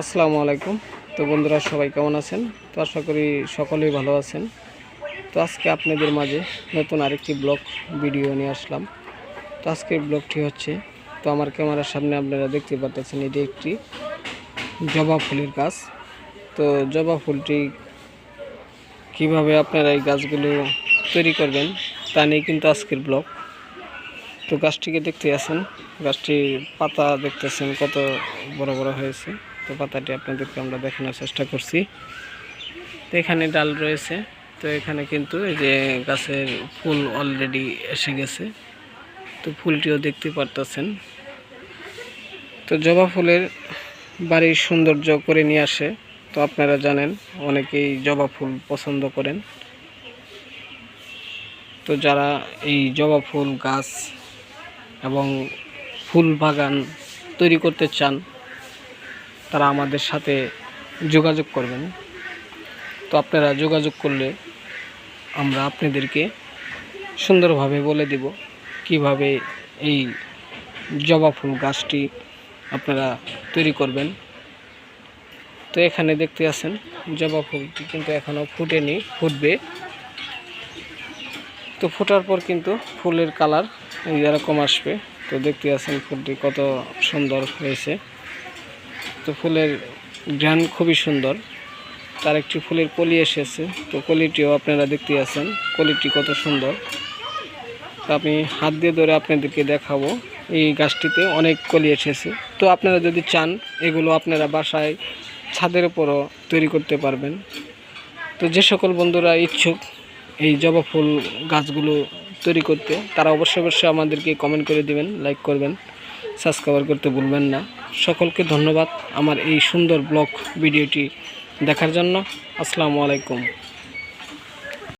আসসালামু আলাইকুম। তো বন্ধুরা সবাই কেমন আছেন? তো আশা করি সকলেই ভালো আছেন। তো আজকে আপনাদের মাঝে নতুন আরেকটি ব্লগ ভিডিও নিয়ে আসলাম। তো আজকের ব্লগটি হচ্ছে, তো আমার ক্যামেরার সামনে আপনারা দেখতে পাচ্ছেন এটি একটি জবা ফুলের গাছ। তো জবা ফুলটি কিভাবে আপনারা এই গাছগুলো তৈরি করবেন তা নিয়ে কিন্তু আজকের ব্লগ। তো গাছটিকে দেখতে আছেন, গাছটির পাতা দেখতেছেন কত বড় বড় হয়েছে। তো পাতাটি আপনাদেরকে আমরা দেখানোর চেষ্টা করছি। তো এখানে ডাল রয়েছে। তো এখানে কিন্তু এই যে গাছের ফুল অলরেডি এসে গেছে। তো ফুলটিও দেখতে পারতেছেন। তো জবা ফুলের বাড়ির সৌন্দর্য করে নিয়ে আসে। তো আপনারা জানেন অনেকেই জবা ফুল পছন্দ করেন। তো যারা এই জবা ফুল গাছ এবং ফুল বাগান তৈরি করতে চান তারা আমাদের সাথে যোগাযোগ করবেন। তো আপনারা যোগাযোগ করলে আমরা আপনাদেরকে সুন্দরভাবে বলে দেব কিভাবে এই জবা ফুল গাছটি আপনারা তৈরি করবেন। তো এখানে দেখতে আছেন জবা ফুলটি কিন্তু এখনও ফুটেনি, ফুটবে। তো ফোটার পর কিন্তু ফুলের কালার এরকম আসবে। তো দেখতে আছেন ফুলটি কত সুন্দর হয়েছে। তো ফুলের ঘ্রাণ খুবই সুন্দর। তার একটি ফুলের কলি এসেছে। তো কলিটিও আপনারা দেখতে আছেন, কলিটি কত সুন্দর। তো আমি হাত দিয়ে ধরে আপনাদেরকে দেখাবো। এই গাছটিতে অনেক কলি এসেছে। তো আপনারা যদি চান এগুলো আপনারা বাসায় ছাদের উপরও তৈরি করতে পারবেন। তো যে সকল বন্ধুরা ইচ্ছুক এই জবা ফুল গাছগুলো তৈরি করতে তারা অবশ্যই আমাদেরকে কমেন্ট করে দিবেন, লাইক করবেন, সাবস্ক্রাইব করতে ভুলবেন না। সকলকে ধন্যবাদ আমার এই সুন্দর ব্লগ ভিডিওটি দেখার জন্য। আসসালামু আলাইকুম।